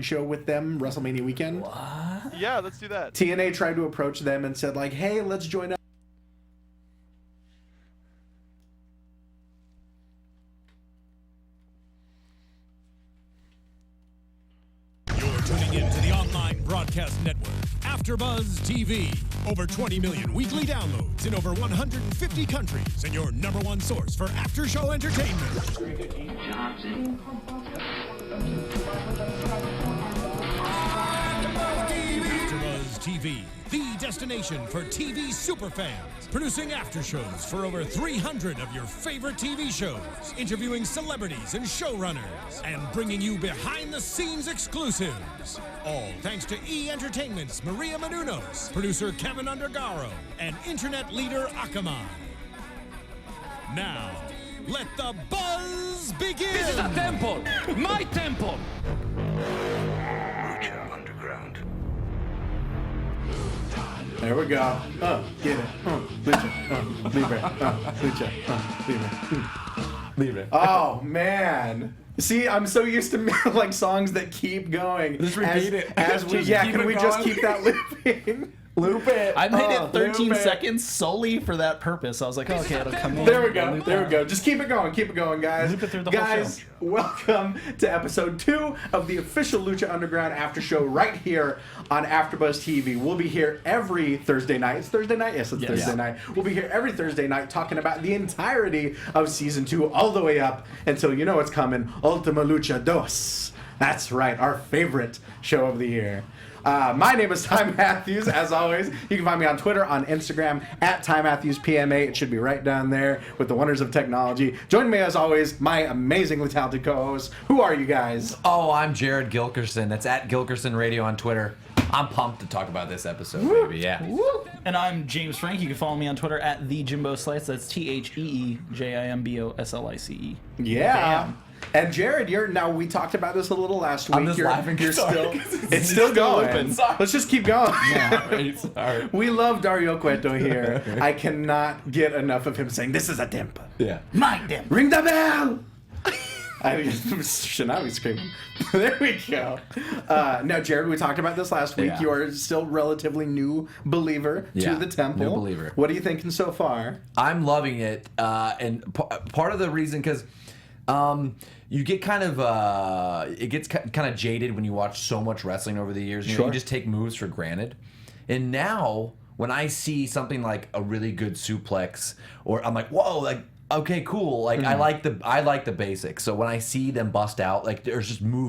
show with them WrestleMania weekend. What? Yeah, let's do that. TNA tried to approach them and said like, hey, let's join up. You're tuning in to the online broadcast network, AFTERBUZZ TV. Over 20 million weekly downloads in over 150 countries, and your #1 source for after-show entertainment. AFTERBUZZ TV, the destination for TV superfans, producing after-shows for over 300 of your favorite TV shows, interviewing celebrities and showrunners, and bringing you behind-the-scenes exclusives. All thanks to E! Entertainment's Maria Menounos, producer Kevin Undergaro, and internet leader Akamai. Now, let the buzz begin! This is a temple! My temple! Lucha Underground. There we go. Get it. Lucha. Libre. Lucha. Libre. Oh, man. See, I'm so used to like songs that keep going. Just repeat it. As we, can we just keep that looping? Loop it. I made it 13 seconds solely for that purpose. I was like, okay, it'll come in. There we go. There we go. Just keep it going. Keep it going, guys. Loop it through the guys, whole welcome to episode 2 of the official Lucha Underground after show right here on AfterBuzz TV. We'll be here every Thursday night. It's Thursday night? Yes, it's Thursday night. We'll be here every Thursday night talking about the entirety of Season 2 all the way up until you know what's coming, Ultima Lucha 2. That's right, our favorite show of the year. My name is Ty Matthews, as always. You can find me on Twitter, on Instagram, at TyMatthewsPMA. It should be right down there with the wonders of technology. Join me, as always, my amazingly talented co-hosts. Who are you guys? Oh, I'm Jared Gilkerson. That's at Gilkerson Radio on Twitter. I'm pumped to talk about this episode, baby. Yeah. And I'm James Franck. You can follow me on Twitter at TheJimboSlice. That's TheeJimboslice. Yeah. Bam. And Jared, now we talked about this a little last week. I'm just laughing. You're Sorry. it's still going. Let's just keep going. Yeah, sorry. We love Dario Cueto here. I cannot get enough of him saying, this is a temple. Yeah. My damn. Ring the bell! I should not be screaming. There we go. Now, Jared, we talked about this last week. Yeah. You are still relatively new believer to the temple. New believer. What are you thinking so far? I'm loving it. And part of the reason, because you get kind of, it gets kind of jaded when you watch so much wrestling over the years. You know, you just take moves for granted. And now, when I see something like a really good suplex, or I'm like, whoa, like, okay, cool. Like I like the basics. So when I see them bust out, like there's just move.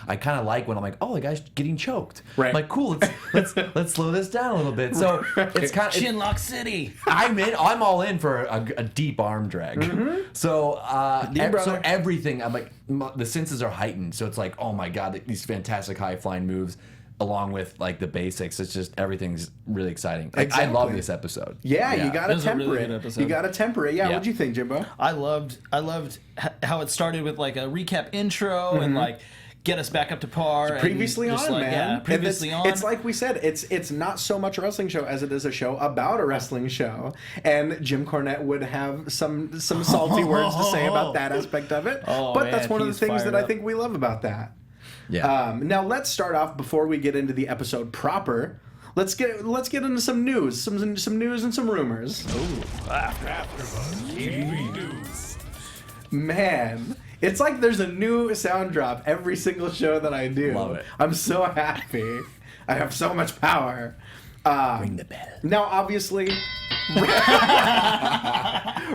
I kind of like when I'm like, oh, the guy's getting choked. Right. I'm like, cool. Let's slow this down a little bit. So it's kind of Chinlock City. I'm all in for a deep arm drag. So so everything. I'm like, the senses are heightened. So it's like, oh my god, these fantastic high flying moves, along with like the basics. It's just everything's really exciting. Like, I love this episode. Yeah, you gotta temper really it. good episode. You gotta temper it. Yeah, what'd you think, Jimbo? I loved how it started with like a recap intro and like get us back up to par. Previously and on, just like, man. Yeah, previously on. It's like we said, it's not so much a wrestling show as it is a show about a wrestling show. And Jim Cornette would have some salty words to say about that aspect of it. But that's one of the things that I think we love about that. Yeah. Now let's start off before we get into the episode proper. Let's get into some news, some news and some rumors. AfterBuzz TV News. Man, it's like there's a new sound drop every single show that I do. Love it. I'm so happy. I have so much power. Ring the bell. Now, obviously,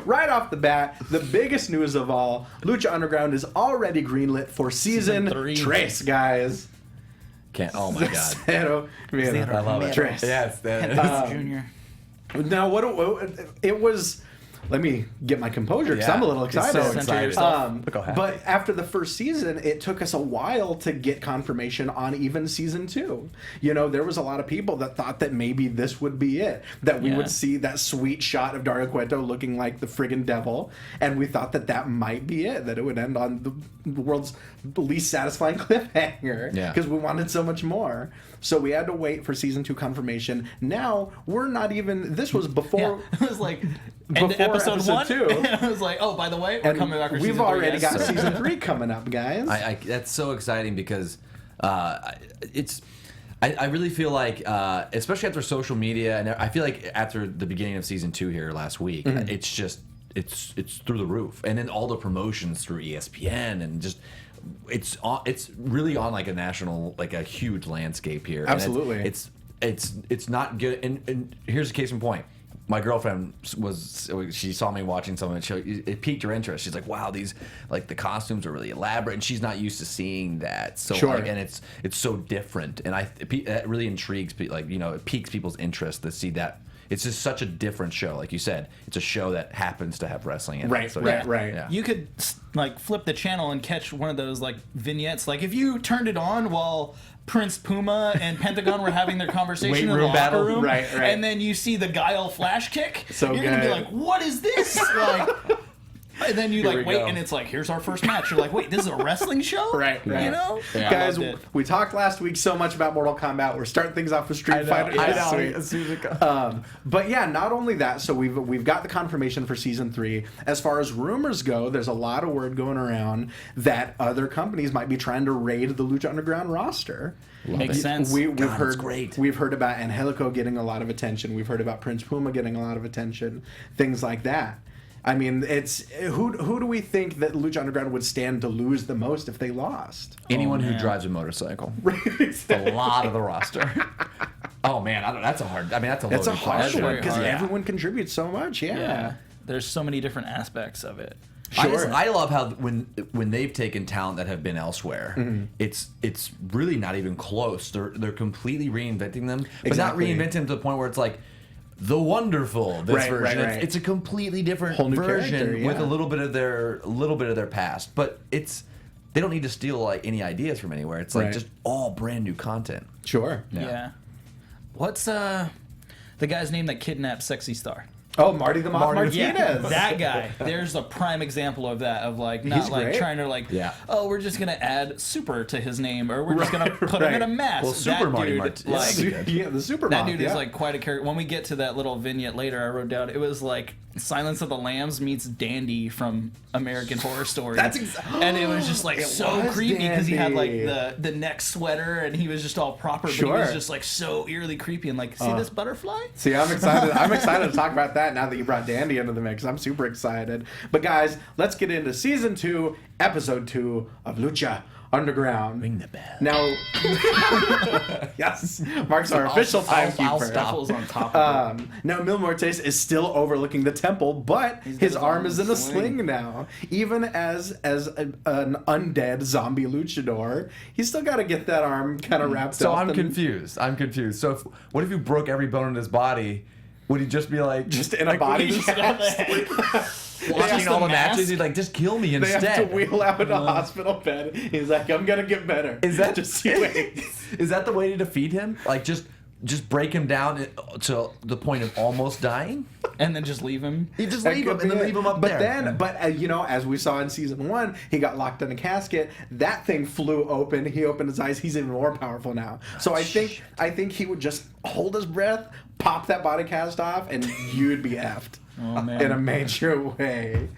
right off the bat, the biggest news of all, Lucha Underground is already greenlit for season 3. Tres, guys. Oh my god. Zero, I love it. Tres. Yes. Junior. Now, it was... Let me get my composure because I'm a little excited. So excited. But after the first season, it took us a while to get confirmation on even season 2. You know, there was a lot of people that thought that maybe this would be it, that we would see that sweet shot of Dario Cueto looking like the friggin' devil, and we thought that might be it, that it would end on the world's least satisfying cliffhanger because we wanted so much more. So we had to wait for season 2 confirmation. Now we're not even. This was before. It was like before episode 1. 2. And I was like, oh, by the way, we're coming back for season 3. We've already got season 3 coming up, guys. That's so exciting because I really feel like, especially after social media, and I feel like after the beginning of season 2 here last week, it's just it's through the roof, and then all the promotions through ESPN and just. It's really on like a national, like a huge landscape here. Absolutely, and it's not good. And here's a case in point. My girlfriend she saw me watching something. It piqued her interest. She's like, "Wow, these like the costumes are really elaborate," and she's not used to seeing that. So sure. like, and it's so different, and that really intrigues people. Like it piques people's interest to see that. It's just such a different show, like you said. It's a show that happens to have wrestling in it. Right, So, right. Yeah. You could like flip the channel and catch one of those like vignettes. Like if you turned it on while Prince Puma and Pentagon were having their conversation in the locker room, right. and then you see the Guile flash kick, So you're gonna be good. like, "What is this?" Like, and then you Here like we wait, go. and it's like, "Here's our first match." You're like, "Wait, this is a wrestling show?" Right. You know, Yeah. Guys, I loved it. we talked last week so much about Mortal Kombat. We're starting things off with Street Fighter. I this know. week. As soon as it comes. But yeah, not only that. So we've got the confirmation for season 3. As far as rumors go, there's a lot of word going around that other companies might be trying to raid the Lucha Underground roster. Makes sense. We've God, heard that's great. We've heard about Angelico getting a lot of attention. We've heard about Prince Puma getting a lot of attention. Things like that. I mean, it's who do we think that Lucha Underground would stand to lose the most if they lost? Anyone who man. drives a motorcycle. Exactly. A lot of the roster. Oh man, that's a hard. I mean, that's a That's a loaded hard question. one very because hard. everyone contributes so much. Yeah. There's so many different aspects of it. Sure. I love how when they've taken talent that have been elsewhere, it's really not even close. They're completely reinventing them, but Exactly. not reinventing them to the point where it's like the wonderful this Right, version. right. It's a completely different Whole new version character, with yeah. a little bit of their past, but they don't need to steal like any ideas from anywhere. It's like Right. just all brand new content. Sure. Yeah. What's the guy's name that kidnapped Sexy Star? Oh, Marty the Moth Martinez. Yeah, that guy. There's a prime example of that. Of like not He's like great. trying to like, Yeah. oh, we're just gonna add Super to his name, or we're just gonna put him in a mask. Well, Super that Marty dude, Martinez. like, Yeah, the Super that Moth, dude yeah. is like quite a character. When we get to that little vignette later, I wrote down it was like Silence of the Lambs meets Dandy from American Horror Story. And it was just like It so was creepy because he had like Dandy. the neck sweater and he was just all proper, but he Sure. was just like so eerily creepy and like, see this butterfly? See, I'm excited. I'm excited to talk about that now that you brought Dandy into the mix. I'm super excited. But guys, let's get into season 2, episode 2 of Lucha Underground. Ring the bell. Now, yes, Mark's our official timekeeper. I'll stop. Apples on top of it. Now, Mil Muertes is still overlooking the temple, but his arm is in a sling now. Even as an undead zombie luchador, he's still got to get that arm kind of wrapped So up. I'm and- confused. So what if you broke every bone in his body? Would he just be like Just in a body Just got cast. the- watching just all the the matches? mask? He's like, just kill me They instead. have to wheel out a hospital bed. He's like, I'm gonna get better. Is that just you wait? Is that the way to defeat him? Like just break him down to the point of almost dying? And then just leave him. You just That leave could him and then be it. leave him up but there. Then, you know, as we saw in season 1, he got locked in a casket. That thing flew open. He opened his eyes. He's even more powerful now. So I think he would just hold his breath, pop that body cast off, and you'd be effed in a major way.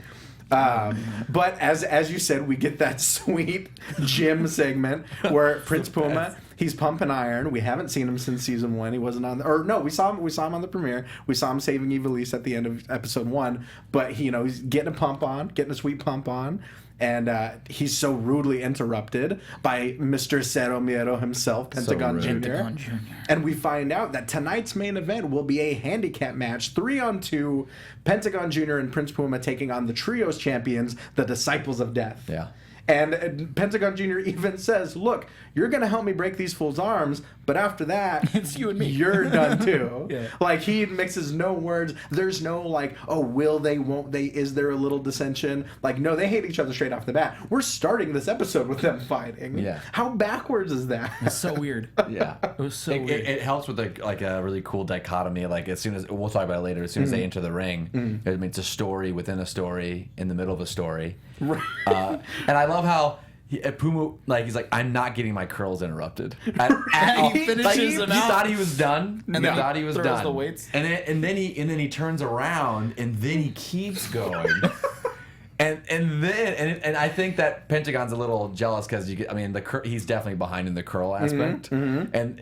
But as you said, we get that sweet gym segment where Prince Puma, he's pumping iron. We haven't seen him since season 1. He wasn't on, we saw him on the premiere. We saw him saving Ivelisse at the end of episode 1. But he's getting a sweet pump on. And he's so rudely interrupted by Mr. Cero Miedo himself, Pentagon rude. Jr. Pentagon Jr. And we find out that tonight's main event will be a handicap match, 3-on-2, Pentagon Jr. and Prince Puma taking on the Trios champions, the Disciples of Death. Yeah. And Pentagon Jr. even says, look, you're going to help me break these fools' arms, but after that, It's you and me. you're done too. Yeah. Like, he mixes no words. There's no, like, oh, will they, won't they, is there a little dissension? Like, no, they hate each other straight off the bat. We're starting this episode with them fighting. Yeah. How backwards is that? It's so weird. Yeah. It was so It weird. helps with a really cool dichotomy. Like as soon as we'll talk about it later. As soon as they enter the ring, I mean, it's a story within a story in the middle of a story. Right. And I love how Puma, he's like, I'm not getting my curls interrupted. He finishes them he out. thought he was done. And he then thought he he was throws done. the weights. And then he turns around and then he keeps going. And I think that Pentagon's a little jealous because he's definitely behind in the curl aspect, and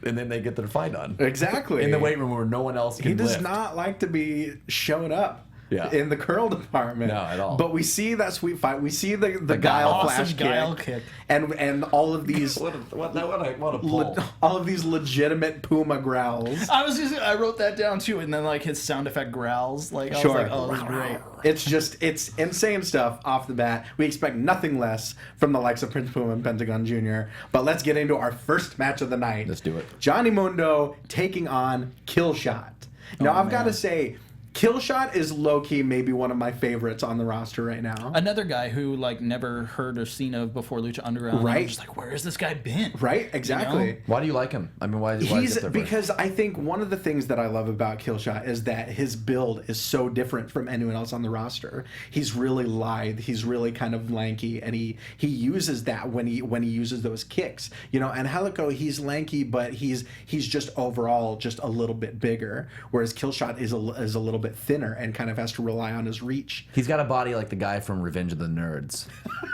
then they get their fight on exactly in the weight room where no one else can. He does lift. not like to be showing up. In the curl department. No, at all. But we see that sweet fight. We see the guile awesome flash guile kick. And all of these what a pull. all of these legitimate Puma growls. I wrote that down too, and then like his sound effect growls. Like I was like, oh, this is great. It's insane stuff off the bat. We expect nothing less from the likes of Prince Puma and Pentagon Jr. But let's get into our first match of the night. Let's do it. Johnny Mundo taking on Killshot. Now I've got to say, Killshot is low-key maybe one of my favorites on the roster right now. Another guy who like never heard or seen of before Lucha Underground. Right. I'm just like, where has this guy been? Right, exactly. You know? Why do you like him? I mean, why is it because I think one of the things that I love about Killshot is that his build is so different from anyone else on the roster. He's really lithe, he's really kind of lanky, and he uses that when he uses those kicks. You know, and Helico, he's lanky, but he's just overall just a little bit bigger, whereas Killshot is a little bit thinner and kind of has to rely on his reach. He's got a body like the guy from Revenge of the Nerds.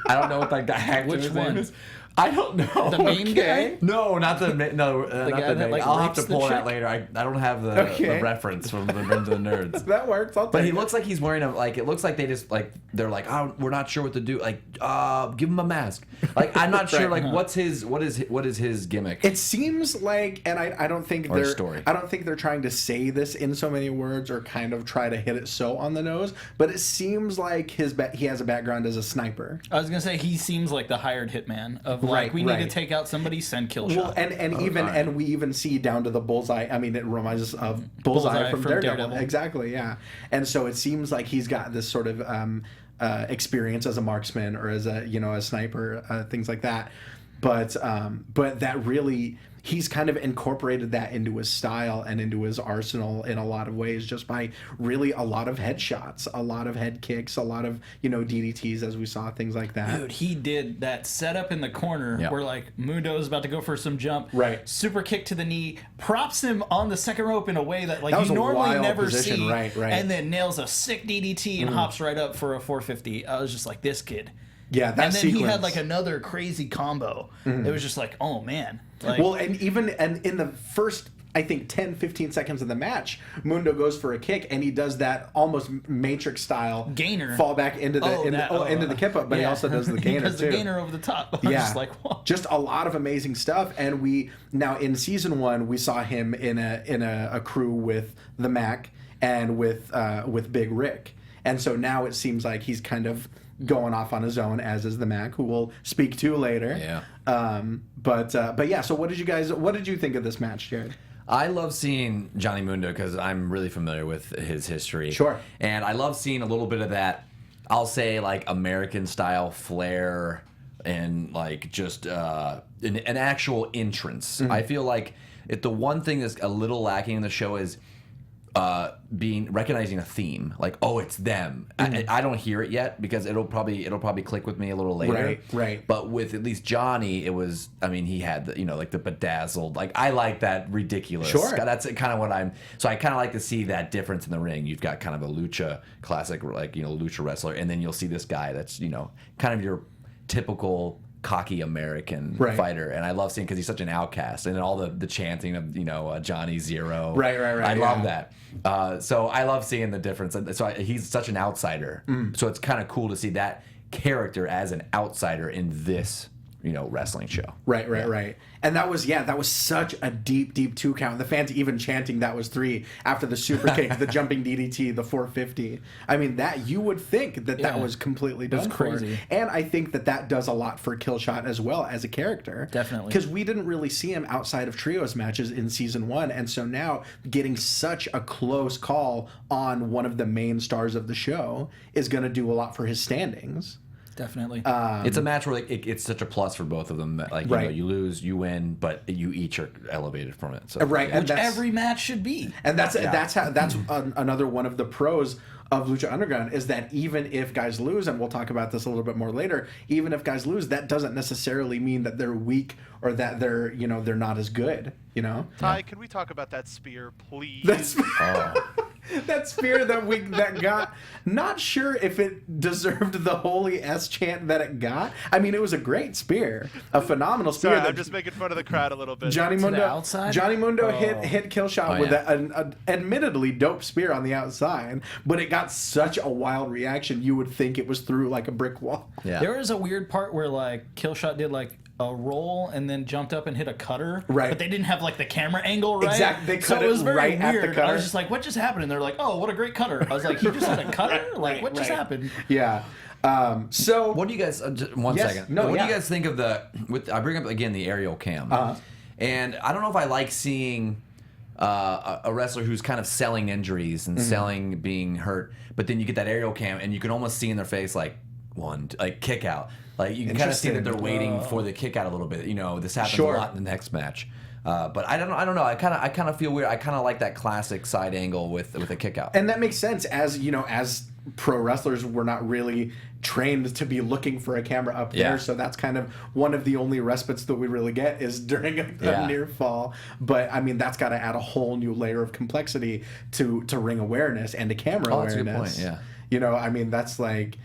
I don't know what that guy. Which one? Is. I don't know. The main guy? No, not the main. No, the not guy the that, main. like, I'll have to rapes the pull that chick? later. I don't have the reference from Revenge of the Nerds. That works. I'll But take he it. looks like he's wearing it looks like they just they're like, oh, we're not sure what to do. Like, give him a mask. Like, I'm not sure. Like, what is his gimmick? It seems like, and I don't think Or story. I don't think they're trying to say this in so many words or kind of try to hit it so on the nose. But it seems like he has a background as a sniper. I was gonna say he seems like the hired hitman of like we need to take out somebody, send Killshot. Well, and we even see down to the bullseye. I mean, it reminds us of Bullseye from Daredevil. Exactly, yeah. And so it seems like he's got this sort of experience as a marksman or as a sniper, things like that. But that really, he's kind of incorporated that into his style and into his arsenal in a lot of ways, just by really a lot of headshots, a lot of head kicks, a lot of DDTs, as we saw, things like that. Dude, he did that setup in the corner where like Mundo's about to go for some jump, right? Super kick to the knee, props him on the second rope in a way that like you normally never see, right? And then nails a sick DDT and hops right up for a 450. I was just like, this kid. Yeah, that and then sequence. He had like another crazy combo. It was just like, oh man. Like, well, and in the first, I think 10-15 seconds of the match, Mundo goes for a kick and he does that almost Matrix style gainer fall back into the into the kip up, but he also does the gainer he does too. The gainer over the top. I'm just like, whoa. Just a lot of amazing stuff. And we now in season 1 we saw him in a crew with the Mack and with Big Rick, and so now it seems like he's kind of going off on his own, as is the Mack, who we'll speak to later. Yeah. But yeah. So what did you think of this match, Jared? I love seeing Johnny Mundo because I'm really familiar with his history. Sure. And I love seeing a little bit of that, I'll say, like, American style flair and like just an actual entrance. I feel like the one thing that's a little lacking in the show is recognizing a theme, like, oh, it's them. I don't hear it yet because it'll probably click with me a little later. Right. But with at least Johnny, it was, I mean, he had the, like the bedazzled, like, I like that ridiculous. Sure. That's kind of what so I kind of like to see that difference in the ring. You've got kind of a lucha classic, like, lucha wrestler, and then you'll see this guy that's, kind of your typical cocky American fighter, and I love seeing, because he's such an outcast, and then all the chanting of Johnny Zero. Right. I love that. So I love seeing the difference. So he's such an outsider. So it's kind of cool to see that character as an outsider in this wrestling show. Right. And that was such a deep 2 count. The fans even chanting that was 3 after the super kick, the jumping DDT, the 450. I mean, that you would think that was completely done for. Crazy. And I think that does a lot for Killshot as well as a character. Definitely. Because we didn't really see him outside of trios matches in season 1, and so now getting such a close call on one of the main stars of the show is going to do a lot for his standings. Definitely. It's a match where it's such a plus for both of them. Like, you lose, you win, but you each are elevated from it. So. Right, which every match should be. And that's another one of the pros of Lucha Underground, is that even if guys lose, and we'll talk about this a little bit more later, even if guys lose, that doesn't necessarily mean that they're weak or that they're they're not as good. Ty, can we talk about that spear, please? that spear that got, not sure if it deserved the holy S chant that it got. I mean, it was a great spear, a phenomenal spear. Sorry, I'm just making fun of the crowd a little bit. Johnny Mundo hit Killshot with an admittedly dope spear on the outside, but it got such a wild reaction. You would think it was through like a brick wall. Yeah. There was a weird part where like Killshot did like a roll and then jumped up and hit a cutter. Right. But they didn't have like the camera angle right. Exactly. They cut so it was very right weird. at the cutter. I was just like, what just happened? And they're like, oh, what a great cutter. I was like, he just hit a cutter? What just happened? Yeah. So what do you guys? One second. No. What do you guys think of I bring up again the aerial cam, and I don't know if I like seeing a wrestler who's kind of selling injuries and selling being hurt, but then you get that aerial cam and you can almost see in their face like kick out. Like you can kind of see that they're waiting for the kick out a little bit. You know, this happens a lot in the next match. But I don't know. I kind of feel weird. I kind of like that classic side angle with a kick out. And that makes sense, as you know, as pro wrestlers, we're not really trained to be looking for a camera up there, so that's kind of one of the only respites that we really get is during a near fall. But I mean, that's got to add a whole new layer of complexity to ring awareness and to camera awareness. That's a good point. Yeah. You know, I mean, that's like.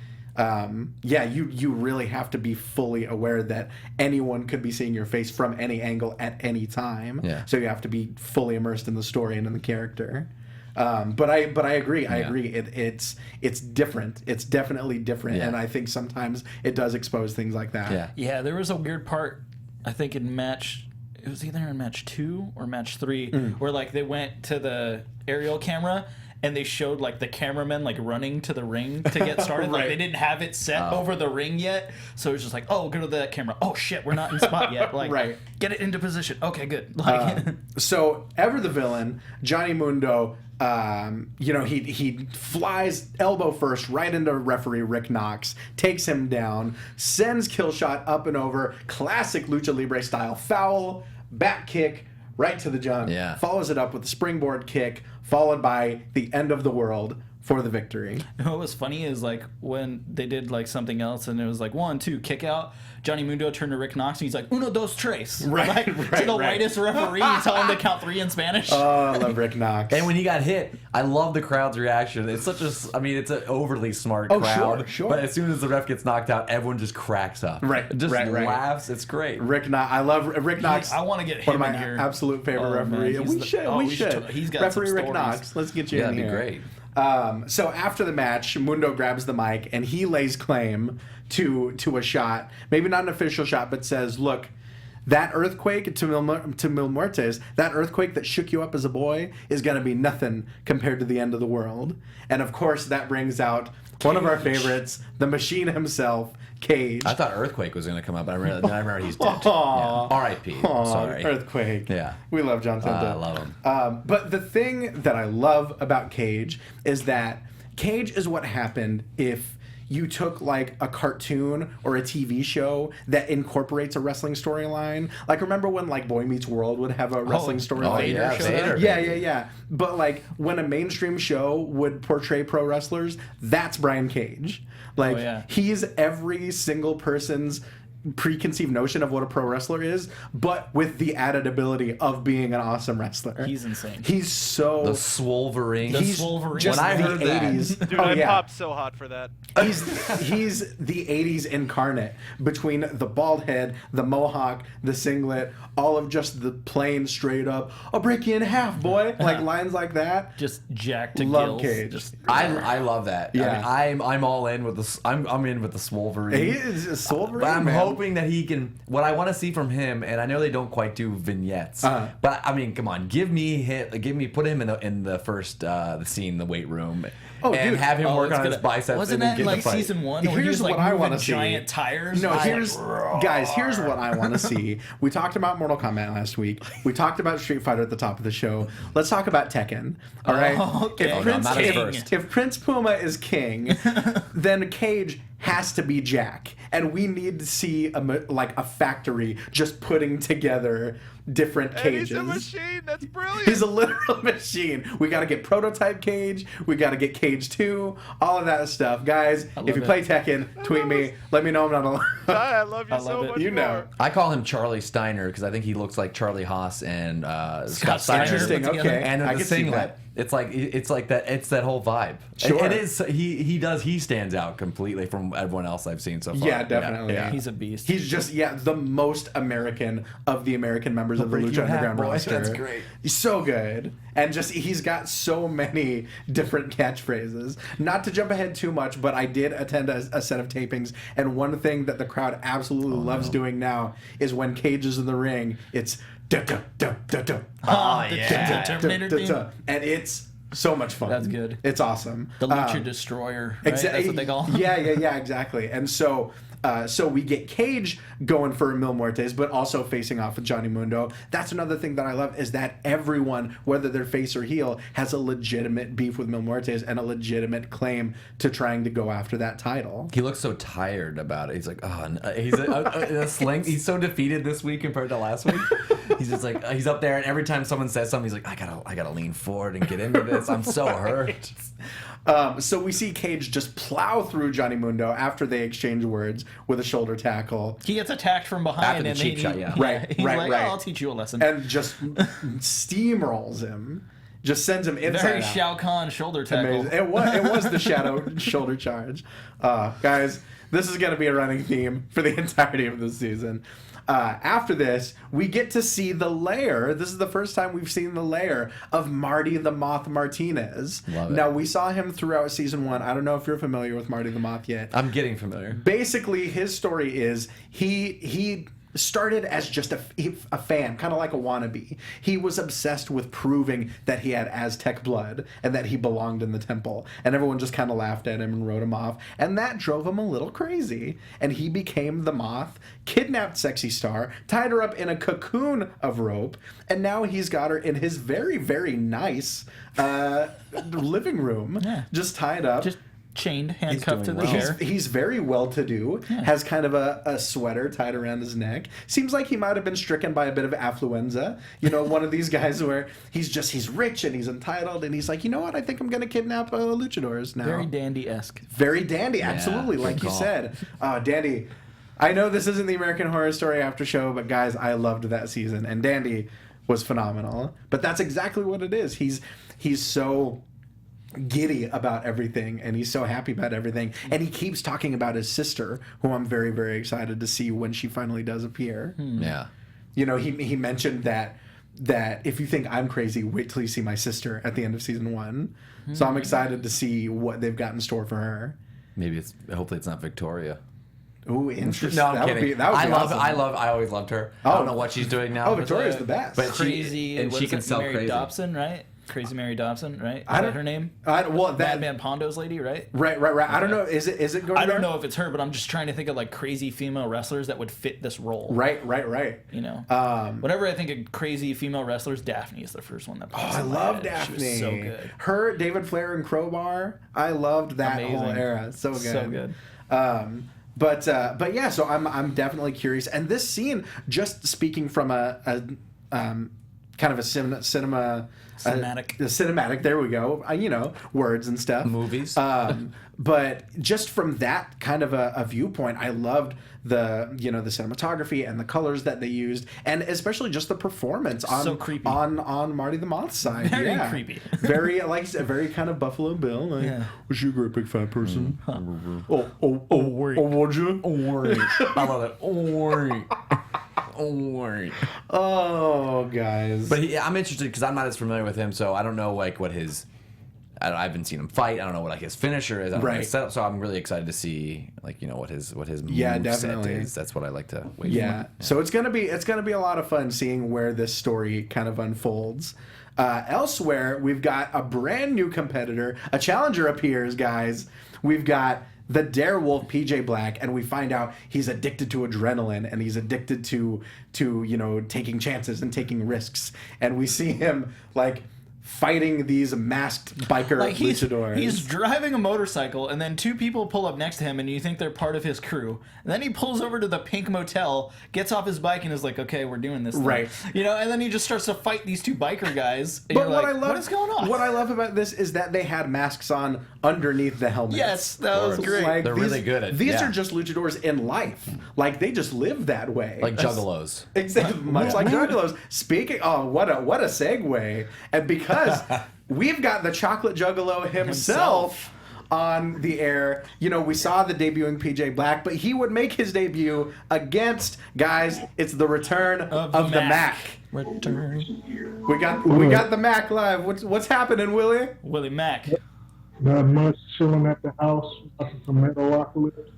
You really have to be fully aware that anyone could be seeing your face from any angle at any time. Yeah. So you have to be fully immersed in the story and in the character. But I agree. I agree. It's different. It's definitely different. And I think sometimes it does expose things like that. Yeah. Yeah. There was a weird part, I think, in match. It was either in match 2 or match 3 where like they went to the aerial camera. And they showed like the cameramen like running to the ring to get started. Like they didn't have it set over the ring yet, so it was just like, oh, go to the camera. Oh shit, we're not in spot yet. Like, get it into position. Okay, good. Like, so ever the villain, Johnny Mundo. He flies elbow first right into referee Rick Knox, takes him down, sends Killshot up and over, classic Lucha Libre style foul, back kick right to the junk. Yeah. Follows it up with a springboard kick, followed by the end of the world for the victory. What was funny is like when they did like something else and it was like 1, 2, kick out. Johnny Mundo turned to Rick Knox and he's like, uno, dos, tres. Right, to the whitest referee, tell him to count 3 in Spanish. Oh, I love Rick Knox. And when he got hit, I love the crowd's reaction. It's it's an overly smart crowd. Sure. But as soon as the ref gets knocked out, everyone just cracks up. Just laughs. It's great. Rick Knox. I love Rick Knox. I want to get him one of in my here. absolute favorite referee. We should. He's got referee some Rick stories. Knox. Let's get you in here. That'd be great. So after the match, Mundo grabs the mic and he lays claim to a shot, maybe not an official shot, but says, "Look, that earthquake to Mil Muertes, that earthquake that shook you up as a boy, is gonna be nothing compared to the end of the world." And of course, that brings out one of our favorites, the Machine himself, Cage. I thought Earthquake was going to come up, but I remember he's dead. Aww. Yeah. R.I.P. Sorry. Earthquake. Yeah. We love John Tenta. I love him. But the thing that I love about Cage is that Cage is what happened if you took like a cartoon or a TV show that incorporates a wrestling storyline. Like, remember when like Boy Meets World would have a wrestling storyline? Vader. Yeah. But like when a mainstream show would portray pro wrestlers, that's Brian Cage. Like he's every single person's preconceived notion of what a pro wrestler is, but with the added ability of being an awesome wrestler. He's insane. He's so the Swolverine. Just when I the heard 80s. Dude, I popped so hot for that. He's the 80s incarnate between the bald head, the mohawk, the singlet, all of just the plain straight up, I'll break you in half, boy. Like lines like that. Just jacked to love gills. Cage. Just, I love that. Yeah. I mean, I'm all in with the I'm in with the Swolverine. He is a Swolverine. But I'm hoping that he can. What I want to see from him, and I know they don't quite do vignettes, but I mean, come on, put him in the first the scene, the weight room. And have him work on his biceps. Wasn't and that get like the fight. season 1? Where Here's he was, what I want to see. Giant tires. No, here's what I want to see. We talked about Mortal Kombat last week. We talked about Street Fighter at the top of the show. Let's talk about Tekken. All right. Okay. If Prince Puma is king, then Cage has to be Jack, and we need to see a factory just putting together different cages. And he's a machine. That's brilliant. He's a literal machine. We got to get Prototype Cage. We got to get Cage 2. All of that stuff, guys. If you play Tekken, tweet me. Let me know I'm not alone. I love you so much. You know. I call him Charlie Steiner because I think he looks like Charlie Haas and Scott Steiner. Interesting. Okay. And I the can see singlet. that. It's like that. It's that whole vibe. Sure. It is. He stands out completely from everyone else I've seen so far. Yeah, definitely. Yeah. He's a beast. He's just the most American of the American members of the Lucha Underground roster. That's great. He's so good, and just he's got so many different catchphrases. Not to jump ahead too much, but I did attend a set of tapings, and one thing that the crowd absolutely loves doing now is when Cage is in the ring. It's da da da da da. Oh yeah. Terminator theme. And it's so much fun. That's good. It's awesome. The Lucha Destroyer, right? That's what they call him. Yeah, exactly. And so we get Cage going for Mil Muertes, but also facing off with Johnny Mundo. That's another thing that I love is that everyone, whether they're face or heel, has a legitimate beef with Mil Muertes and a legitimate claim to trying to go after that title. He looks so tired about it. He's like, he's a sling. He's so defeated this week compared to last week. He's just like, he's up there, and every time someone says something, he's like, I gotta lean forward and get into this. I'm so hurt. So we see Cage just plow through Johnny Mundo after they exchange words with a shoulder tackle. He gets attacked from behind After the and cheap shot, yeah. Right, he's right, like, right. Oh, I'll teach you a lesson. And just steamrolls him. Just sends him inside Very out. Shao Kahn shoulder tackle. Amazing. It was the shadow shoulder charge. Guys, this is going to be a running theme for the entirety of this season. After this, we get to see the lair. This is the first time we've seen the lair of Marty the Moth Martinez. Love it. Now, we saw him throughout season 1. I don't know if you're familiar with Marty the Moth yet. I'm getting familiar. Basically, his story is he started as just a fan, kind of like a wannabe. He was obsessed with proving that he had Aztec blood and that he belonged in the temple. And everyone just kind of laughed at him and wrote him off. And that drove him a little crazy. And he became the Moth, kidnapped Sexy Star, tied her up in a cocoon of rope, and now he's got her in his very, very nice living room, just tied up. Just chained, handcuffed to the doing well. chair. He's very well-to-do, has kind of a sweater tied around his neck. Seems like he might have been stricken by a bit of affluenza. You know, one of these guys where he's rich and he's entitled, and he's like, you know what, I think I'm going to kidnap luchadors now. Very dandy-esque. Very dandy, absolutely, like you call. said. Dandy, I know this isn't the American Horror Story after show, but guys, I loved that season, and Dandy was phenomenal. But that's exactly what it is. He's so giddy about everything, and he's so happy about everything, and he keeps talking about his sister, who I'm very, very excited to see when she finally does appear. Yeah. You know, he mentioned that if you think I'm crazy, wait till you see my sister at the end of season 1. So I'm excited to see what they've got in store for her. Hopefully it's not Victoria. Ooh, interesting. No, I'm kidding. Awesome. I always loved her. I don't know what she's doing now. Oh, Victoria's the best. But Crazy. she can sell Mary crazy. Dobson, right? Crazy Mary Dobson, right? Is I don't- that her name? Well, that Madman Pondo's lady, right? right. I don't know. Is it going? I don't there? know if it's her, but I'm just trying to think of like crazy female wrestlers that would fit this role. Right. You know, whenever I think of crazy female wrestlers, Daphne is the first one that pops I in my love head. Daphne. She was so good. Her, David Flair, and Crowbar. I loved that whole Amazing. era. So good. So good. But yeah, so I'm definitely curious. And this scene, just speaking from a kind of a cinematic. Cinematic. The cinematic. There we go. You know, words and stuff. Movies. But just from that kind of a viewpoint, I loved the cinematography and the colors that they used, and especially just the performance on So creepy. on Marty the Moth's side. Very yeah. creepy. Very, like you said, very kind of Buffalo Bill. Like, Yeah. was you a great big fat person? Worry. Would you? I love it. Worry. Oh, guys. But I'm interested because I'm not as familiar with him, so I don't know like what his. I haven't seen him fight. I don't know what like his finisher is. I don't know Right. his setup. So I'm really excited to see like what his Yeah, moveset definitely. is. That's what I like to wait Yeah. for. So it's gonna be a lot of fun seeing where this story kind of unfolds. Elsewhere, we've got a brand new competitor. A challenger appears, guys. We've got the Darewolf PJ Black, and we find out he's addicted to adrenaline and he's addicted to taking chances and taking risks. And we see him like fighting these masked biker Like luchadors. he's driving a motorcycle, and then two people pull up next to him, and you think they're part of his crew. And then he pulls over to the Pink Motel, gets off his bike, and is like, "Okay, we're doing this." Thing. Right. You know, and then he just starts to fight these two biker guys. And But you're what like, I love, what is going on? What I love about this is that they had masks on underneath the helmets. Yes, that was great. Like, They're really good at- these. yeah. Are just luchadors in life. Like they just live that way. Like juggalos. Exactly, much like juggalos. Speaking, what a segue! And because we've got the Chocolate Juggalo himself on the air. You know, we saw the debuting PJ Black, but he would make his debut against, guys, it's the return of the Mack. Return. We got the Mack live. What's happening, Willie? Willie Mack. Not much, chilling at the house, watching some Metalocalypse.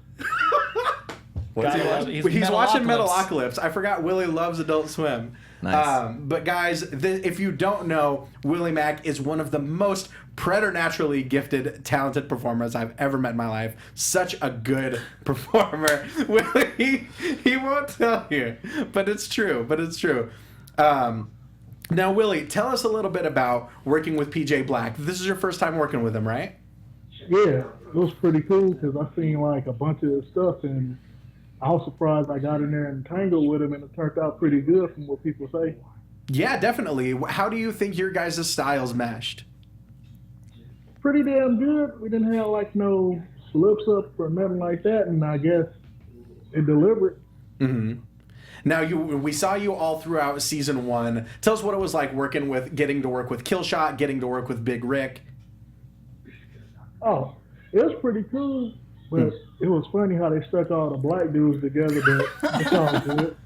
He's watching Metalocalypse. I forgot Willie loves Adult Swim. Nice. But guys, if you don't know, Willie Mack is one of the most preternaturally gifted, talented performers I've ever met in my life. Such a good performer. Willie, he won't tell you, but it's true. Now, Willie, tell us a little bit about working with PJ Black. This is your first time working with him, right? Yeah, it was pretty cool because I seen like a bunch of his stuff and I was surprised I got in there and tangled with him, and it turned out pretty good from what people say. Yeah, definitely. How do you think your guys' styles meshed? Pretty damn good. We didn't have like no slips up or nothing like that, and I guess it delivered. Mm-hmm. Now, we saw you all throughout season 1. Tell us what it was like getting to work with Killshot, getting to work with Big Rick. Oh, it was pretty cool. But it was funny how they stuck all the black dudes together, but it's all good.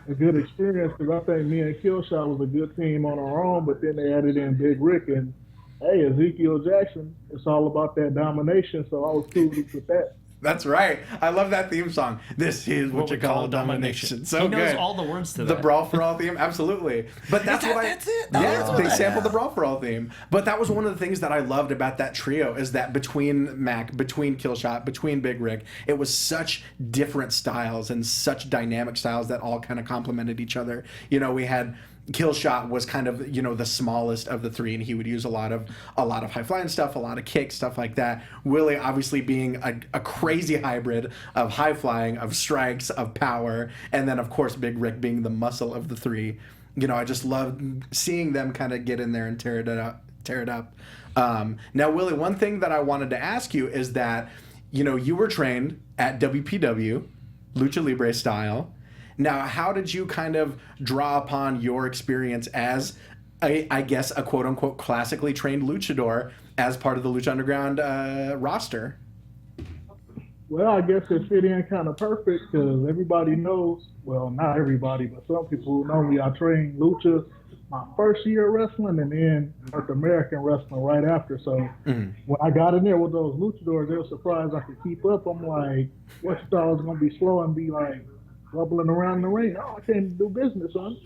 A good experience, because I think me and Killshot was a good team on our own, but then they added in Big Rick, and hey, Ezekiel Jackson, it's all about that domination, so I was cool with that. That's right. I love that theme song. This is what you call domination. So he knows good. all the words to the that. Brawl for All theme, absolutely. But that's that's it. Yeah, they sampled the Brawl for All theme. But that was one of the things that I loved about that trio is that between Mack, between Killshot, between Big Rick, it was such different styles and such dynamic styles that all kind of complemented each other. You know, we had Killshot was kind of, you know, the smallest of the three, and he would use a lot of high flying stuff, a lot of kicks, stuff like that. Willie obviously being a crazy hybrid of high flying, of strikes, of power, and then of course Big Rick being the muscle of the three. You know, I just love seeing them kind of get in there and tear it up. Now, Willie, one thing that I wanted to ask you is that, you know, you were trained at WPW, Lucha Libre style. Now, how did you kind of draw upon your experience as, I guess, a quote-unquote classically trained luchador as part of the Lucha Underground roster? Well, I guess it fit in kind of perfect because everybody knows, well, not everybody, but some people who know me, I trained lucha my first year of wrestling and then North American wrestling right after. So when I got in there with those luchadors, they were surprised I could keep up. I'm like, what you thought I was going to be slow and be like, bubbling around the ring? Oh, I can't do business, son.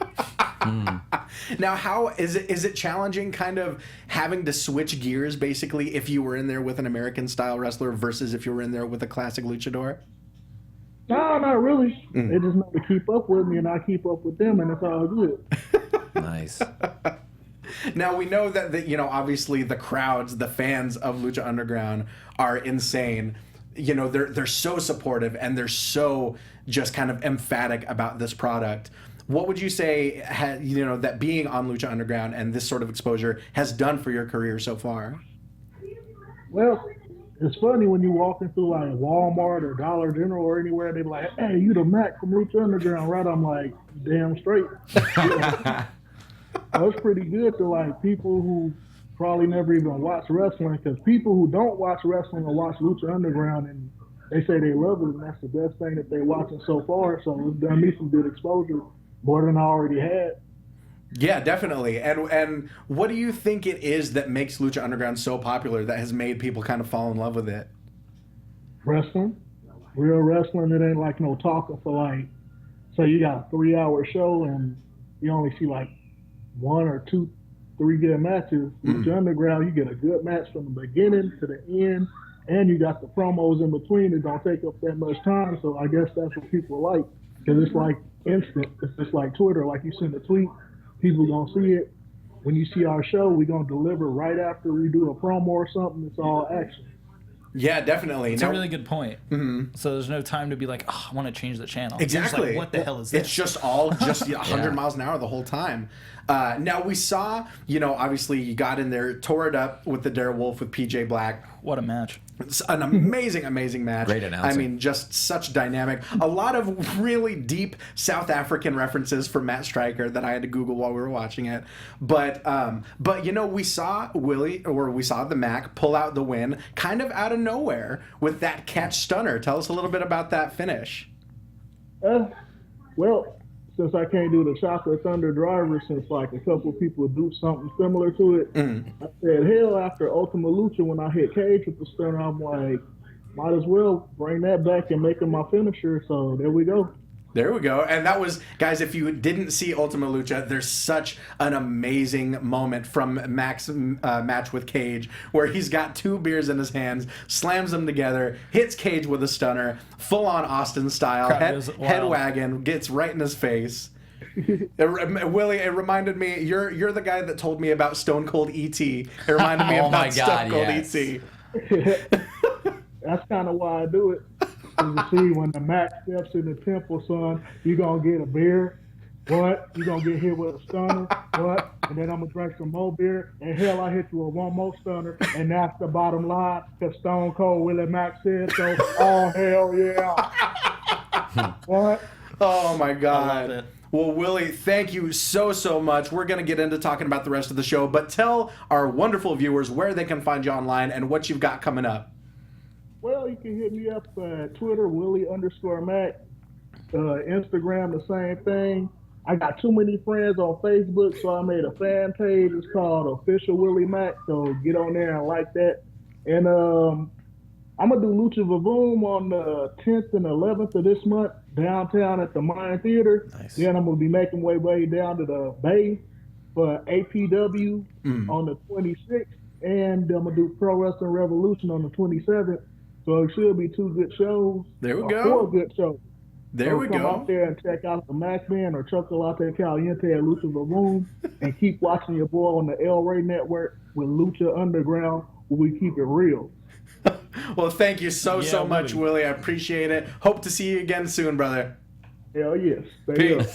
Now, how is it challenging kind of having to switch gears basically if you were in there with an American style wrestler versus if you were in there with a classic luchador? No, not really. They just know to keep up with me and I keep up with them, and it's all good. Nice. Now, we know that you know, obviously the crowds, the fans of Lucha Underground are insane. You know, they're so supportive and they're so just kind of emphatic about this product. What would you say, you know, that being on Lucha Underground and this sort of exposure has done for your career so far? Well, it's funny when you walking through like Walmart or Dollar General or anywhere, they're like, hey, you the Mack from Lucha Underground, right? I'm like, damn straight. So it's pretty good to like people who probably never even watch wrestling, because people who don't watch wrestling will watch Lucha Underground and they say they love it, and that's the best thing that they're watching so far. So it's done me some good exposure, more than I already had. Yeah, definitely. And what do you think it is that makes Lucha Underground so popular that has made people kind of fall in love with it? Wrestling. Real wrestling. It ain't like no talking for like, say you got a 3-hour show and you only see like 1 or 2, 3 good matches. Lucha Underground, you get a good match from the beginning to the end, and you got the promos in between that don't take up that much time. So I guess that's what people like, because it's like instant. It's just like Twitter. Like you send a tweet, people gonna see it. When you see our show, we gonna deliver right after we do a promo or something. It's all action. Yeah, definitely. It's a really good point. Mm-hmm. So there's no time to be like, oh, I want to change the channel. Exactly. Like, what the hell is this? It's just all 100 miles an hour the whole time. Now we saw, you know, obviously you got in there, tore it up with the Darewolf with PJ Black. What a match. It's an amazing, amazing match. Great announcing. I mean, just such dynamic. A lot of really deep South African references from Matt Stryker that I had to Google while we were watching it. But you know, we saw the Mack pull out the win kind of out of nowhere with that catch stunner. Tell us a little bit about that finish. Well, since I can't do the Chocolate Thunder driver, since like a couple of people do something similar to it, I said, hell, after Ultima Lucha, when I hit Cage with the stunner, I'm like, might as well bring that back and make it my finisher. So there we go. There we go. And that was, guys, if you didn't see Ultima Lucha, there's such an amazing moment from Mack's match with Cage where he's got 2 beers in his hands, slams them together, hits Cage with a stunner, full-on Austin style, head wagon, gets right in his face. Willie, it reminded me, you're the guy that told me about Stone Cold E.T. It reminded me about Stone Cold E.T. That's kind of why I do it. You see, when the Mack steps in the temple, son, you're going to get a beer. What? You're going to get hit with a stunner. What? And then I'm going to drink some more beer. And hell, I hit you with one more stunner. And that's the bottom line. Because Stone Cold Willie Mack said so. Oh, hell yeah. What? Oh, my God. I love it. Well, Willie, thank you so much. We're going to get into talking about the rest of the show. But tell our wonderful viewers where they can find you online and what you've got coming up. Well, you can hit me up at Twitter, Willie_Mack. Instagram, the same thing. I got too many friends on Facebook, so I made a fan page. It's called Official Willie Mack, so get on there and like that. And I'm going to do Lucha Vavoom on the 10th and 11th of this month downtown at the Mayan Theater. Nice. Then I'm going to be making way down to the Bay for APW on the 26th. And I'm going to do Pro Wrestling Revolution on the 27th. So it should be 2 good shows. There we go. 4 good shows. There so we come go. out there and check out the Mack Band or Chocolate Caliente at Lucha Vavoom. And keep watching your boy on the Rey Network with Lucha Underground, where we keep it real. Well, thank you so much, Willie. I appreciate it. Hope to see you again soon, brother. Hell yes. Stay Peace.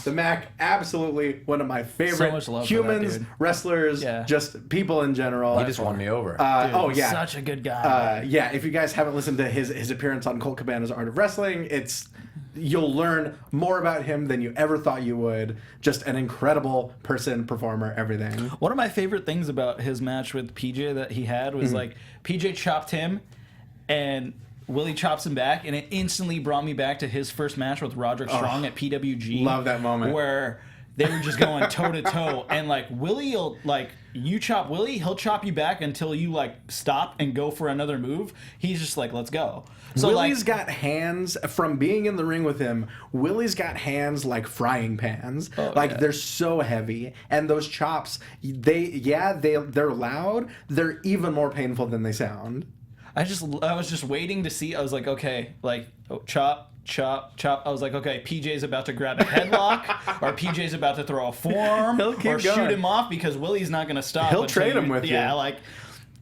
The Mack, absolutely one of my favorite So much love for humans, that dude. wrestlers, just people in general. He just won me over. Dude, such a good guy. If you guys haven't listened to his appearance on Colt Cabana's Art of Wrestling, you'll learn more about him than you ever thought you would. Just an incredible person, performer, everything. One of my favorite things about his match with PJ that he had was like PJ chopped him and Willie chops him back, and it instantly brought me back to his first match with Roderick Strong at PWG. Love that moment. Where they were just going toe to toe, and like Willie will you chop Willie, he'll chop you back until you stop and go for another move. He's just like, let's go. So Willie's got hands from being in the ring with him. Willie's got hands like frying pans. They're so heavy, and those chops, they're loud. They're even more painful than they sound. I was just waiting to see. I was like, okay, chop, chop, chop. I was like, okay, PJ's about to grab a headlock, or PJ's about to throw a forearm, or shoot him off because Willie's not going to stop. He'll trade him with you. Yeah,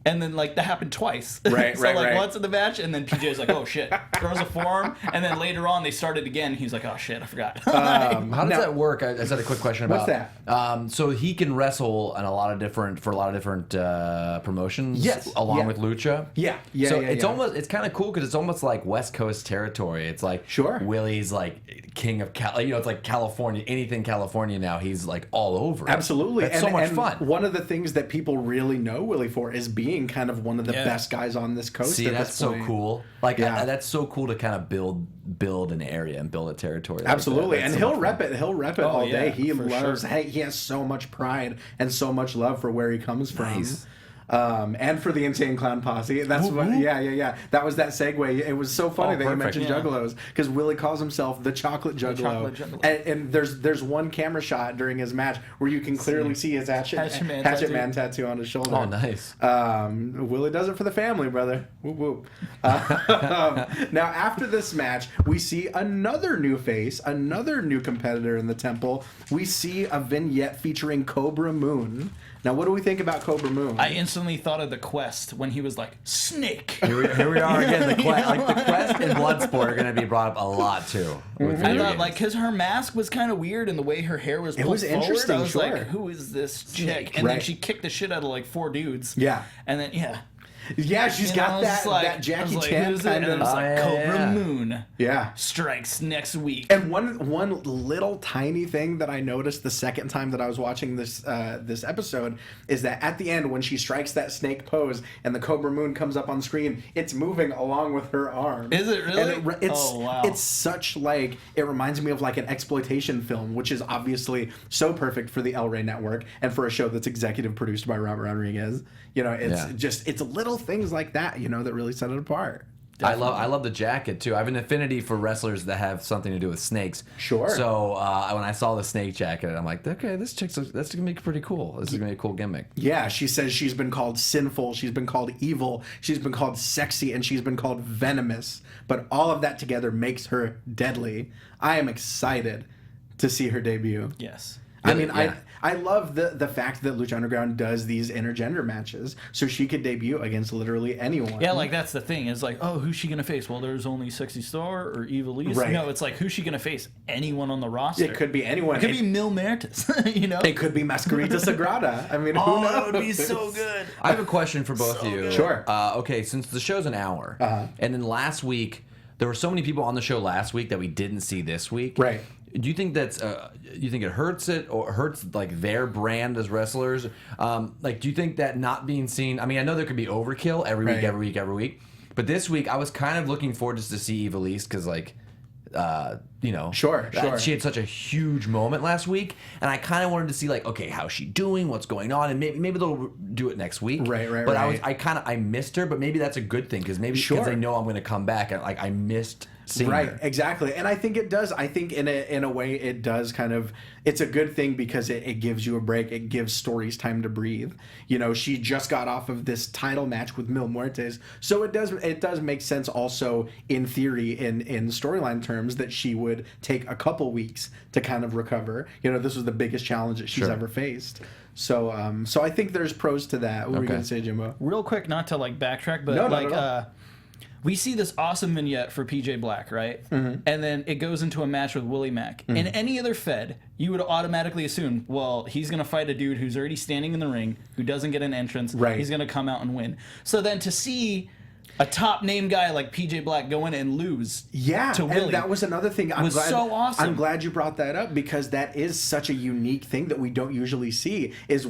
and then that happened twice. Right, so once in the match, and then PJ's like, oh shit, throws a forearm, and then later on they started again. He's like, oh shit, I forgot. How does that work? I just had a quick question about that. So he can wrestle in a lot of different promotions. Yes, along with Lucha. Yeah. So it's kind of cool because it's almost like West Coast territory. It's like Willie's king of it's like California. Anything California now, he's all over. Absolutely, It's so much fun. One of the things that people really know Willie for is being kind of one of the best guys on this coast. See, that's so cool. That's so cool to kind of build an area and build a territory. Absolutely, and he'll rep it. He'll rep it all day. He loves. Sure. He has so much pride and so much love for where he comes from. Nice. And for the Insane Clown Posse. That's That was that segue. It was so funny that you mentioned Juggalos, because Willie calls himself the Chocolate Juggalo. And there's one camera shot during his match where you can clearly see his Hatchet Man tattoo on his shoulder. Oh, nice. Willie does it for the family, brother. Whoop whoop. Now, after this match, we see another new face, another new competitor in the temple. We see a vignette featuring Cobra Moon. Now, what do we think about Cobra Moon? I instantly thought of the Quest when he was like, Snake! Here we are again. The Quest and Bloodsport are going to be brought up a lot, too. I thought, like, because her mask was kind of weird and the way her hair was pulled forward, interesting, I was sure. like, who is this chick? And then she kicked the shit out of, like, 4 dudes. Yeah. And then, Yeah, she's got that Jackie Chan kind of. And it's like Cobra Moon. Yeah. Strikes next week. And one little tiny thing that I noticed the second time that I was watching this episode is that at the end when she strikes that snake pose and the Cobra Moon comes up on screen, it's moving along with her arm. Is it really? And oh wow! It's such like it reminds me of like an exploitation film, which is obviously so perfect for the Rey Network and for a show that's executive produced by Robert Rodriguez. You know, it's little things like that, you know, that really set it apart. Definitely. I love the jacket too. I have an affinity for wrestlers that have something to do with snakes. Sure. So when I saw the snake jacket, I'm like, okay, that's gonna be pretty cool. This is gonna be a cool gimmick. Yeah, she says she's been called sinful, she's been called evil, she's been called sexy, and she's been called venomous. But all of that together makes her deadly. I am excited to see her debut. Yes. I mean, yeah. I love the fact that Lucha Underground does these intergender matches, so she could debut against literally anyone. Yeah, like that's the thing. It's like, oh, who's she gonna face? Well, there's only Sexy Star or Evilise. Right. No, it's like, who's she gonna face? Anyone on the roster. It could be anyone. It could be Mil Mertes, you know? It could be Masquerita Sagrada. I mean, who knows? That would be so good. I have a question for both of you. Good. Sure. Okay, since the show's an hour, and then last week, there were so many people on the show last week that we didn't see this week. Right. Do you think that's you think it hurts it or hurts like their brand as wrestlers? Like, do you think that not being seen? I mean, I know there could be overkill every week, but this week I was kind of looking forward just to see Evilise because like. You know, sure. She had such a huge moment last week, and I kind of wanted to see like, okay, how's she doing? What's going on? And maybe they'll do it next week. Right. But I missed her, but maybe that's a good thing because because they know I'm going to come back, and like I missed seeing her. Exactly. And I think it does. I think in a way it does kind of. It's a good thing because it gives you a break. It gives stories time to breathe. You know, she just got off of this title match with Mil Muertes, so it does make sense also in theory in storyline terms that she would take a couple weeks to kind of recover. You know, this was the biggest challenge that she's ever faced. So I think there's pros to that. What were you going to say, Jimbo? Real quick, not to like backtrack, but we see this awesome vignette for PJ Black, right? Mm-hmm. And then it goes into a match with Willie Mack. Mm-hmm. In any other Fed, you would automatically assume, well, he's going to fight a dude who's already standing in the ring, who doesn't get an entrance. Right. He's going to come out and win. So then to see a top name guy like PJ Black go in and lose to Willie. And that was another thing. So awesome. I'm glad you brought that up because that is such a unique thing that we don't usually see. It's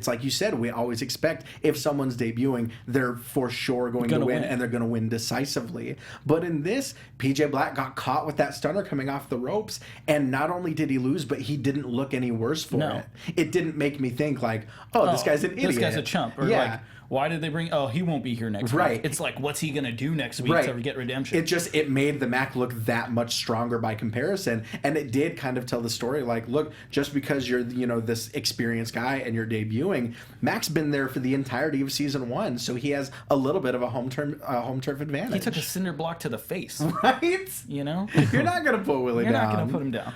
like you said, we always expect if someone's debuting, they're for sure going to win and they're going to win decisively. But in this, PJ Black got caught with that stunner coming off the ropes, and not only did he lose, but he didn't look any worse for it. It didn't make me think like, this guy's an idiot. This guy's a chump. Or like, why did they bring? Oh, he won't be here next week. It's like, what's he gonna do next week to get redemption? It made the Mack look that much stronger by comparison, and it did kind of tell the story. Like, look, just because you're this experienced guy and you're debuting, Mack's been there for the entirety of season 1, so he has a little bit of a home turf advantage. He took a cinder block to the face, right? You know, you're not gonna put Willie down. You're not gonna put him down.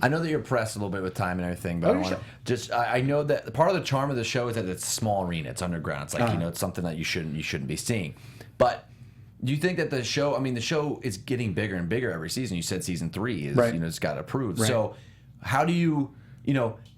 I know that you're pressed a little bit with time and everything, but I know that part of the charm of the show is that it's a small arena, it's underground. It's like it's something that you shouldn't be seeing. But do you think that the show? I mean, the show is getting bigger and bigger every season. You said season 3 is it's got approved. Right. So how do you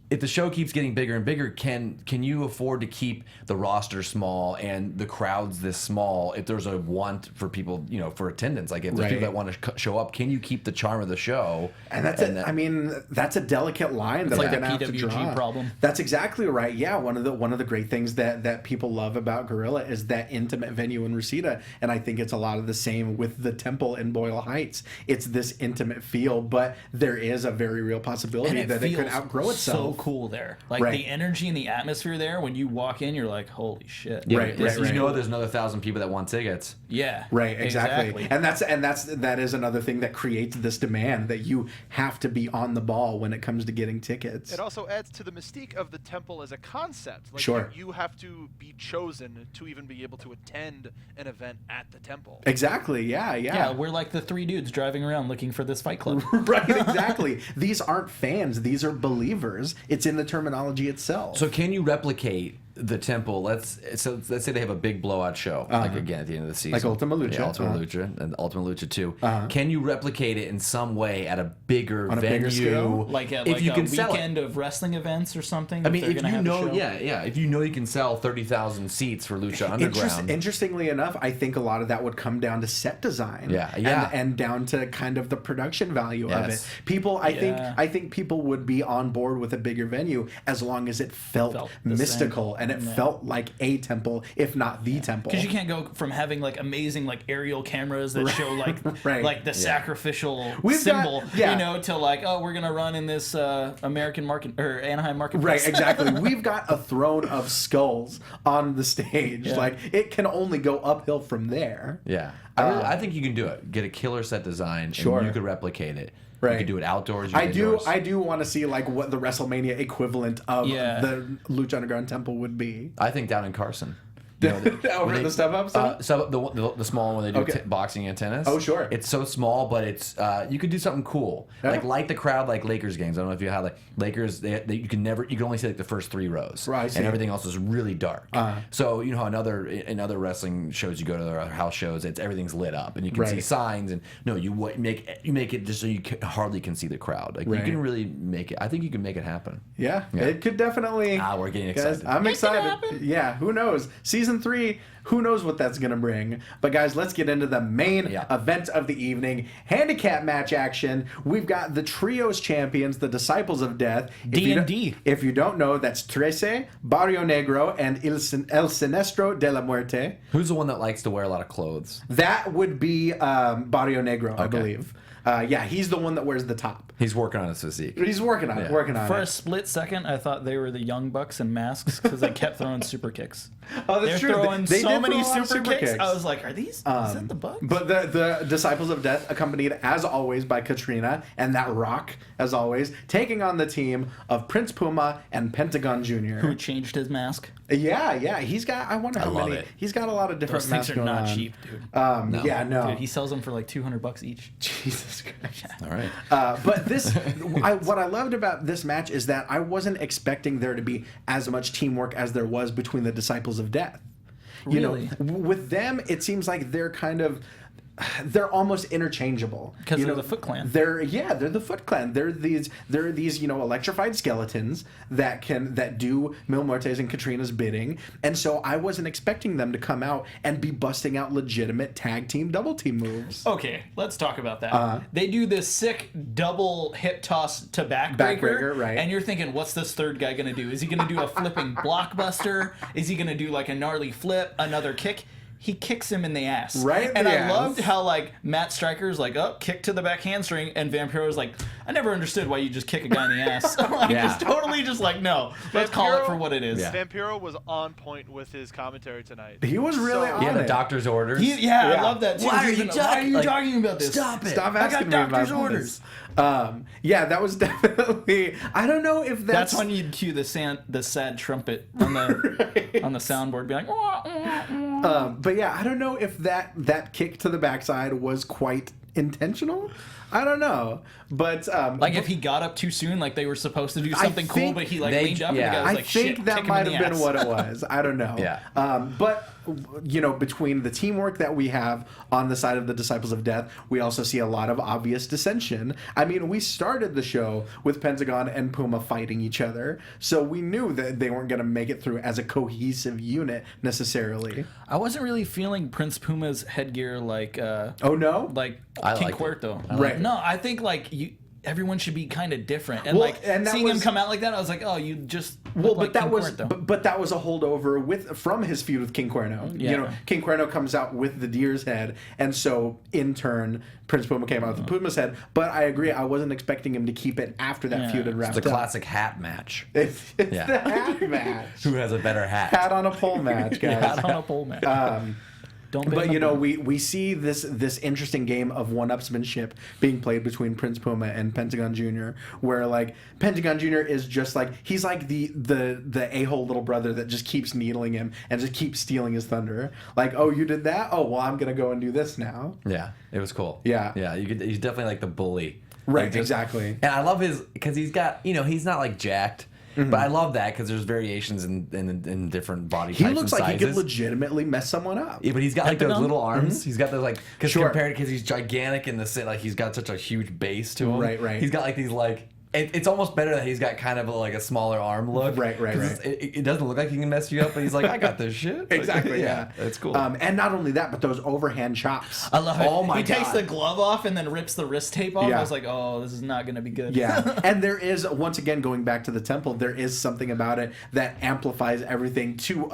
if the show keeps getting bigger and bigger, can you afford to keep the roster small and the crowds this small? If there's a want for people, for attendance, like if there's people that want to show up, can you keep the charm of the show? And that's a delicate line that they're gonna have to PWG draw. Problem. That's exactly right. Yeah, one of the great things that people love about Gorilla is that intimate venue in Reseda, and I think it's a lot of the same with the Temple in Boyle Heights. It's this intimate feel, but there is a very real possibility that it could outgrow itself. So cool there, like the energy and the atmosphere there. When you walk in, you're like, holy shit. There's another 1,000 people that want tickets. Exactly. And that is another thing that creates this demand that you have to be on the ball when it comes to getting tickets. It also adds to the mystique of the temple as a concept. Like you have to be chosen to even be able to attend an event at the temple. Exactly. Yeah, we're like the 3 dudes driving around looking for this fight club. Right, exactly. These aren't fans, these are believers It's in the terminology itself. So can you replicate the temple? Let's say they have a big blowout show, like again at the end of the season, like Ultima Lucha, Lucha, and Ultima Lucha 2. Can you replicate it in some way at a bigger on a venue, bigger scale? Like a, if you can sell weekend of wrestling events or something? I mean, if you know, yeah. if you know you can sell 30,000 seats for Lucha Underground. Interestingly enough, I think a lot of that would come down to set design, and down to kind of the production value of it. People, I think people would be on board with a bigger venue as long as it felt mystical and it felt like a temple, if not the temple. Because you can't go from having like amazing like aerial cameras that show like like the sacrificial symbol, you know, to like, oh, we're gonna run in this American market or Anaheim market. Right, exactly. We've got a throne of skulls on the stage. Like it can only go uphill from there. Yeah, I think you can do it. Get a killer set design, and you could replicate it. Right. You could do it outdoors. I do want to see like what the WrestleMania equivalent of the Lucha Underground Temple would be. I think down in Carson. Over at the step-up? So the small one they do boxing and tennis. Oh, sure. It's so small, but it's you could do something cool. Like light the crowd like Lakers games. I don't know if you have like Lakers. You can only see like the first 3 rows, right? And everything else is really dark. So you know how in other wrestling shows you go to their house shows, everything's lit up and you can see signs. And you make it just so you hardly can see the crowd. Like you can really make it. I think you can make it happen. Yeah. It could definitely. We're getting excited. Guys, I'm excited. Yeah, who knows? Season 3, who knows what that's going to bring. But guys, let's get into the main event of the evening. Handicap match action. We've got the Trios champions, the Disciples of Death. D&D. If you don't know, that's Trece, Barrio Negro, and El Sinestro de la Muerte. Who's the one that likes to wear a lot of clothes? That would be Barrio Negro, I believe. He's the one that wears the top. He's working on his physique. He's working on it. For a split second, I thought they were the Young Bucks in masks because they kept throwing super kicks. Oh, that's true. They're throwing they so many super kicks. kicks. I was like, are these? Is that the Bucks? But the Disciples of Death, accompanied as always by Katrina and that Rock, as always, taking on the team of Prince Puma and Pentagon Jr. Who changed his mask? Yeah. He's got. I wonder how many. He's got a lot of different masks. Those things are not cheap, dude. No. Yeah, no. Dude, he sells them for like $200 each. Jesus Christ. All right. But this, what I loved about this match is that I wasn't expecting there to be as much teamwork as there was between the Disciples of Death. You know, with them, it seems like they're they're almost interchangeable because they're the Foot Clan. They're the Foot Clan. They're these electrified skeletons that do Mil Muertes and Katrina's bidding, and so I wasn't expecting them to come out and be busting out legitimate tag team double team moves. Okay, let's talk about that. They do this sick double hip toss to backbreaker, right? And you're thinking, what's this third guy gonna do? Is he gonna do a flipping blockbuster? Is he gonna do like a gnarly flip, another kick? He kicks him in the ass. Right? And I loved how, like, Matt Stryker's like, kick to the back hamstring, and Vampiro's like, I never understood why you just kick a guy in the ass. Just totally just like, no, let's call it for what it is. Yeah. Vampiro was on point with his commentary tonight. He was really on it. He had the doctor's orders. I love that, too. Why are you talking about this? Stop it. Stop asking me about doctor's orders. That was definitely. I don't know if that's when you'd cue the sad trumpet on the on the soundboard, be like. But yeah, I don't know if that kick to the backside was quite intentional. I don't know, but if he got up too soon, like they were supposed to do something cool, but he leaned up and the guy was like, shit. I think that might have been what it was. I don't know. But between the teamwork that we have on the side of the Disciples of Death, we also see a lot of obvious dissension. I mean, we started the show with Pentagon and Puma fighting each other, so we knew that they weren't going to make it through as a cohesive unit necessarily. I wasn't really feeling Prince Puma's headgear like like King Cuerto. Right. No, I think like everyone should be kind of different, and seeing him come out like that, I was like, oh, you just but that was a holdover from his feud with King Cuerno. King Cuerno comes out with the deer's head, and so in turn Prince Puma came out with the Puma's head. But I agree, I wasn't expecting him to keep it after that feud had wrapped up. It's the classic hat match. It's the hat match. Who has a better hat? Hat on a pole match, guys. Hat on a pole match. But we see this interesting game of one-upsmanship being played between Prince Puma and Pentagon Jr., where like Pentagon Jr. is just like he's like the a-hole little brother that just keeps needling him and just keeps stealing his thunder. Like, oh, you did that? Oh, well, I'm gonna go and do this now. Yeah, it was cool. Yeah. He's definitely like the bully. Right, exactly. And I love because he's got he's not like jacked. But I love that because there's variations in different body types. He looks and like sizes. he could legitimately mess someone up. Yeah, but he's got like those little arms. Mm-hmm. He's got those like because he's gigantic in the like he's got such a huge base to him. Right. He's got like these like. It's almost better that he's got kind of like a smaller arm look. Right. It doesn't look like he can mess you up, but he's like, I got this shit. Exactly, yeah. It's cool. And not only that, but those overhand chops. I love it. Oh my he God. takes the glove off and then rips the wrist tape off. Yeah. I was like, oh, this is not going to be good. Yeah. And there is, once again, going back to the temple, there is something about it that amplifies everything to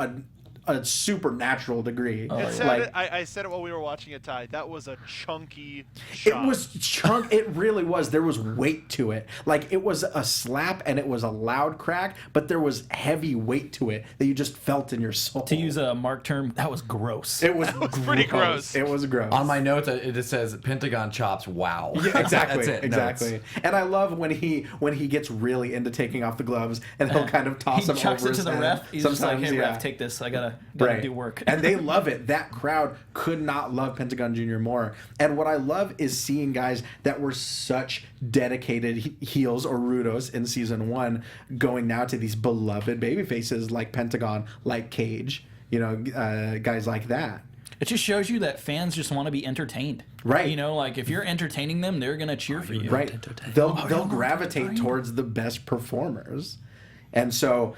a supernatural degree. I said it while we were watching it, Ty. That was a chunky shot. It was it really was. There was weight to it. Like, it was a slap and it was a loud crack, but there was heavy weight to it that you just felt in your soul. To use a Mark term, that was gross. It was pretty gross. It was gross. On my notes, it just says Pentagon chops. Wow. Yeah, exactly. That's it. Exactly. And I love when he gets really into taking off the gloves and he'll kind of toss them over chucks it his to the head. ref. He's just like, hey, ref, take this. I gotta do work. And they love it. That crowd could not love Pentagon Jr. more. And what I love is seeing guys that were such dedicated heels or rudos in season 1 going now to these beloved baby faces like Pentagon, like Cage, guys like that. It just shows you that fans just want to be entertained. Right. Like if you're entertaining them, they're going to cheer for you. Right. They'll gravitate towards the best performers. And so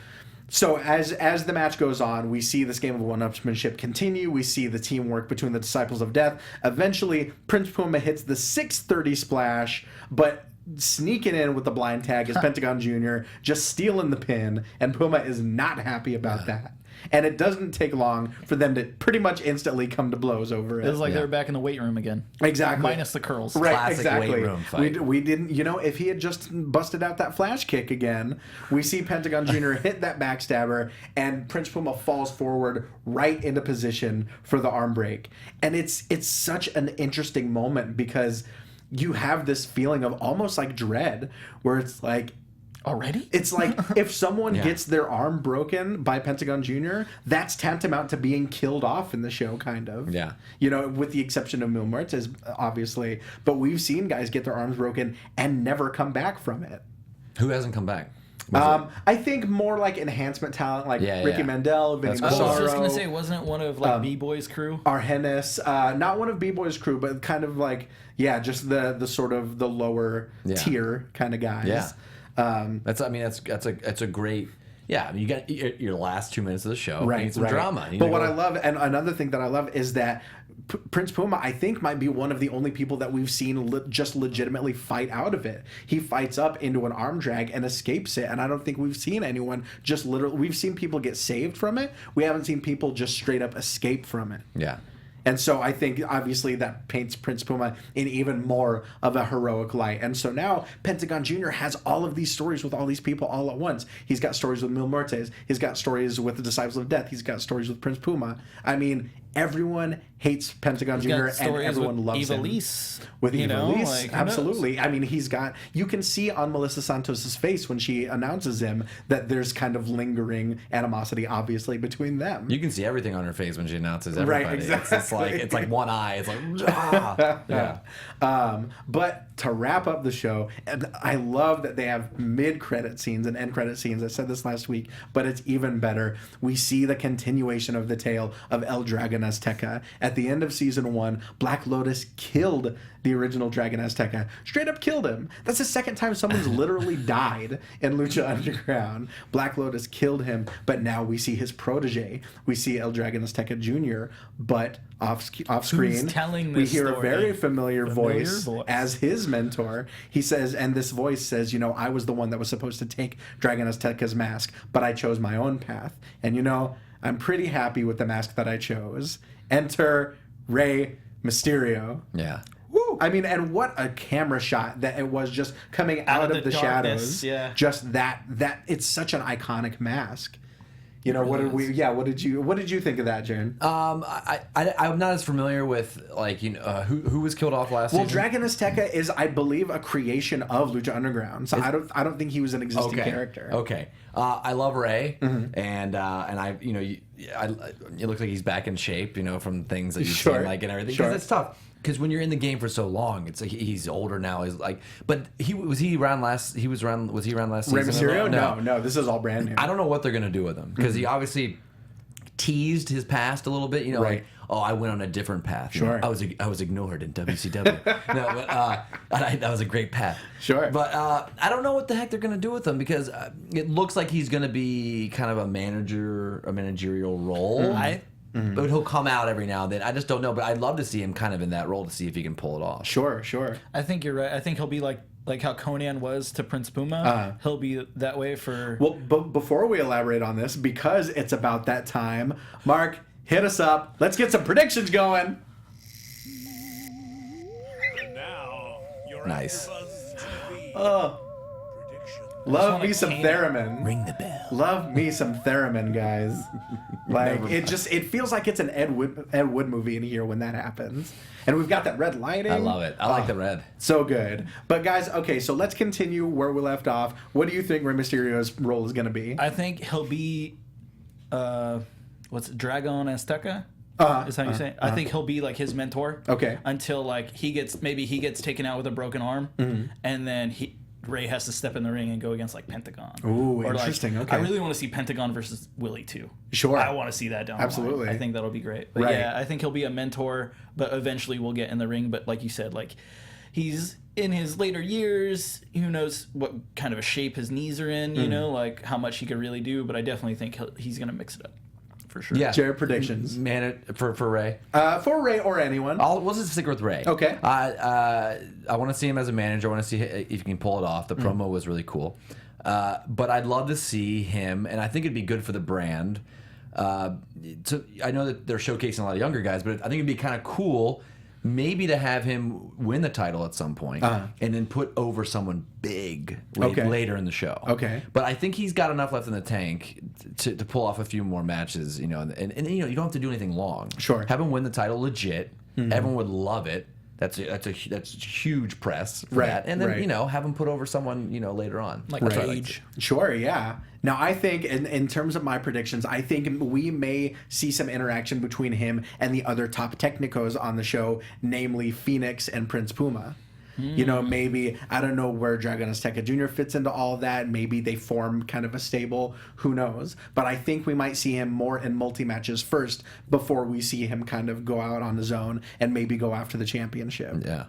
as the match goes on, we see this game of one-upsmanship continue. We see the teamwork between the Disciples of Death. Eventually, Prince Puma hits the 630 splash, but sneaking in with the blind tag is Pentagon Jr., just stealing the pin, and Puma is not happy about that. And it doesn't take long for them to pretty much instantly come to blows over it. It was like they were back in the weight room again. Exactly. Minus the curls. Right, Classic exactly. weight room fight. We didn't, if he had just busted out that flash kick again, we see Pentagon Jr. hit that backstabber, and Prince Puma falls forward right into position for the arm break. And it's such an interesting moment because you have this feeling of almost like dread, where it's like, already? It's like if someone gets their arm broken by Pentagon Jr., that's tantamount to being killed off in the show, kind of. Yeah. With the exception of Mil Muertes, obviously. But we've seen guys get their arms broken and never come back from it. Who hasn't come back? I think more like enhancement talent, like Ricky Mandel, Vinny I was just Massaro. going to say, wasn't it one of B-Boy's crew? Argenis, not one of B-Boy's crew, but kind of like, just the sort of the lower tier kind of guys. Yeah. That's a great. Yeah, you got your last 2 minutes of the show. Right, you need some drama. But what I love, and another thing that I love, is that Prince Puma, I think, might be one of the only people that we've seen just legitimately fight out of it. He fights up into an arm drag and escapes it, and I don't think we've seen anyone just literally. We've seen people get saved from it. We haven't seen people just straight up escape from it. Yeah. And so I think, obviously, that paints Prince Puma in even more of a heroic light. And so now Pentagon Jr. has all of these stories with all these people all at once. He's got stories with Mil Muertes. He's got stories with the Disciples of Death. He's got stories with Prince Puma. I mean, everyone hates Pentagon Jr. and everyone loves him. With Ivelisse, absolutely. I mean, you can see on Melissa Santos's face when she announces him that there's kind of lingering animosity, obviously, between them. You can see everything on her face when she announces everybody. Right, exactly. It's like one eye. It's like, ah. Yeah. But to wrap up the show, and I love that they have mid-credit scenes and end-credit scenes. I said this last week, but it's even better. We see the continuation of the tale of El Dragon Azteca. At the end of season 1, Black Lotus killed the original Dragon Azteca. Straight up killed him. That's the second time someone's literally died in Lucha Underground. Black Lotus killed him, but now we see his protege. We see El Dragon Azteca Jr., but off screen, Who's telling we this hear story? a very familiar voice as his mentor. He says, and this voice says, I was the one that was supposed to take Dragon Azteca's mask, but I chose my own path. And I'm pretty happy with the mask that I chose. Enter Rey Mysterio. Yeah. Woo! I mean, and what a camera shot that it was, just coming out of the shadows. Yeah. Just that it's such an iconic mask. What did you think of that, Jaron? I'm not as familiar with who was killed off last season. Well, Dragon Azteca is, I believe, a creation of Lucha Underground. So I don't think he was an existing character. Okay. I love Rey, and it looks like he's back in shape, from things that you've seen, and everything. Because it's tough. because when you're in the game for so long, it's like he's older now. He's like, but was he around last season? Rey Mysterio? No, this is all brand new. I don't know what they're gonna do with him because he obviously teased his past a little bit. You know, like, oh, I went on a different path. Sure. You know, I was ignored in WCW. No, but that was a great path. Sure. But I don't know what the heck they're going to do with him because it looks like he's going to be kind of a managerial role. But he'll come out every now and then. I just don't know. But I'd love to see him kind of in that role to see if he can pull it off. Sure. I think you're right. I think he'll be like how Conan was to Prince Puma. He'll be that way for... Well, but before we elaborate on this, because it's about that time, Mark, hit us up. Let's get some predictions going. And now, your Nice. AFTERBUZZ TV predictions. Love me some theremin. Ring the bell. Love me some theremin, guys. Like it feels like it's an Ed Wood movie in here when that happens. And we've got that red lighting. I love it. I like the red. So good. But guys, okay, so let's continue where we left off. What do you think Rey Mysterio's role is going to be? I think he'll be, what's it, Dragon Azteca? Is how you say it? I think he'll be like his mentor. Okay. Until like he gets taken out with a broken arm, and then Rey has to step in the ring and go against like Pentagon. Ooh, or interesting. Like, okay. I really want to see Pentagon versus Willie too. Sure. I want to see that down the Absolutely. line. I think that'll be great. But Right. yeah, I think he'll be a mentor, but eventually we'll get in the ring. But like you said, like he's in his later years. Who knows what kind of a shape his knees are in? You know, like how much he could really do. But I definitely think he's gonna mix it up. For sure. Yeah. Jared, predictions. For Rey. For Rey or anyone. We'll just stick with Rey. Okay. I want to see him as a manager. I want to see if he can pull it off. The promo was really cool. But I'd love to see him, and I think it'd be good for the brand. I know that they're showcasing a lot of younger guys, but I think it'd be kind of cool maybe to have him win the title at some point and then put over someone big later in the show. Okay. But I think he's got enough left in the tank to pull off a few more matches, you know, and you know, you don't have to do anything long. Sure. Have him win the title legit. Everyone would love it. That's huge press for that. And then, you know, have him put over someone, you know, later on. Like Cage. Sure, yeah. Now, I think, in terms of my predictions, I think we may see some interaction between him and the other top technicos on the show, namely Phoenix and Prince Puma. You know, maybe, I don't know where Dragon Azteca Jr. fits into all of that. Maybe they form kind of a stable. Who knows? But I think we might see him more in multi-matches first before we see him kind of go out on his own and maybe go after the championship. Yeah.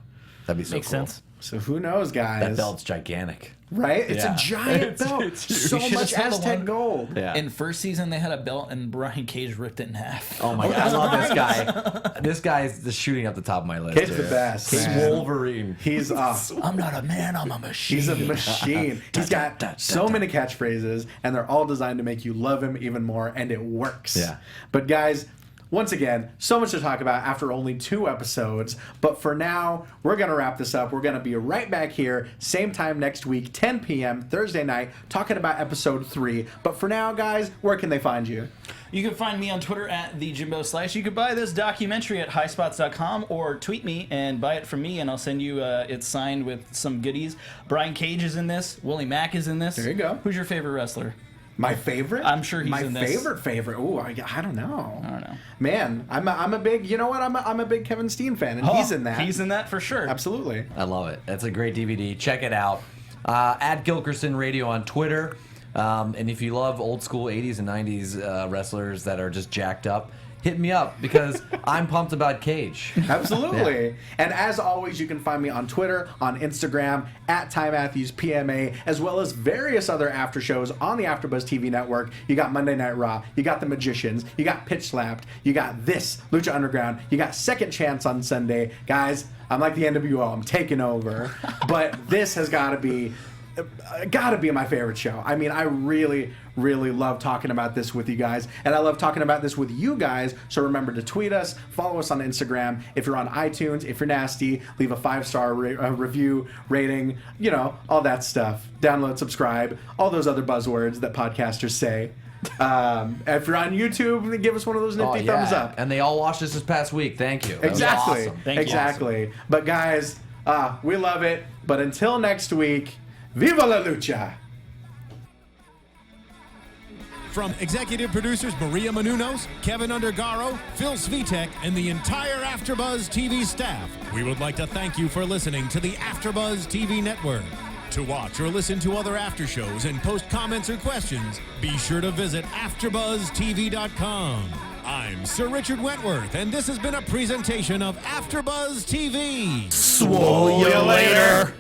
That'd be so Makes cool. sense. So who knows, guys? That belt's gigantic. Right? It's Yeah. a giant belt. it's huge. So You should've much saw the Aztec one- gold. Yeah. In first season, they had a belt, and Brian Cage ripped it in half. Oh my god, I love this guy. This guy is just shooting up the top of my list. Cage's the best. He's man. Wolverine. He's I'm not a man, I'm a machine. He's a machine. He's got so many catchphrases, and they're all designed to make you love him even more, and it works. Yeah. But guys, once again, so much to talk about after only 2 episodes. But for now, we're going to wrap this up. We're going to be right back here, same time next week, 10 p.m. Thursday night, talking about episode 3. But for now, guys, where can they find you? You can find me on Twitter at @TheJimboSlice. You can buy this documentary at highspots.com or tweet me and buy it from me, and I'll send you it signed with some goodies. Brian Cage is in this. Willie Mack is in this. There you go. Who's your favorite wrestler? My favorite? I'm sure he's in this. My favorite. Ooh, I don't know. I don't know. Man, I'm a big. You know what? I'm a big Kevin Steen fan, and he's in that. He's in that for sure. Absolutely. I love it. That's a great DVD. Check it out. At Gilkerson Radio on Twitter. And if you love old school 80s and 90s wrestlers that are just jacked up, hit me up because I'm pumped about Cage. Absolutely. Yeah. And as always, you can find me on Twitter, on Instagram, at Ty Matthews PMA, as well as various other after shows on the AfterBuzz TV network. You got Monday Night Raw, you got The Magicians, you got Pitch Slapped, you got this, Lucha Underground, you got Second Chance on Sunday. Guys, I'm like the NWO, I'm taking over. But this has got to be my favorite show. I mean, I really love talking about this with you guys, and I love talking about this with you guys. So remember to tweet us, follow us on Instagram. If you're on iTunes, if you're nasty, leave a 5-star review, rating, you know, all that stuff. Download, subscribe, all those other buzzwords that podcasters say. If you're on YouTube, give us one of those nifty thumbs up. And they all watched this past week. Thank you. That was Exactly. awesome. Thank you. Exactly. But guys, we love it. But until next week, Viva la lucha! From executive producers Maria Menounos, Kevin Undergaro, Phil Svitek, and the entire AfterBuzz TV staff, we would like to thank you for listening to the AfterBuzz TV network. To watch or listen to other after shows and post comments or questions, be sure to visit AfterBuzzTV.com. I'm Sir Richard Wentworth, and this has been a presentation of AfterBuzz TV. Swole you later.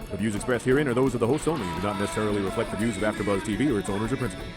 The views expressed herein are those of the hosts only and do not necessarily reflect the views of AfterBuzz TV or its owners or principals.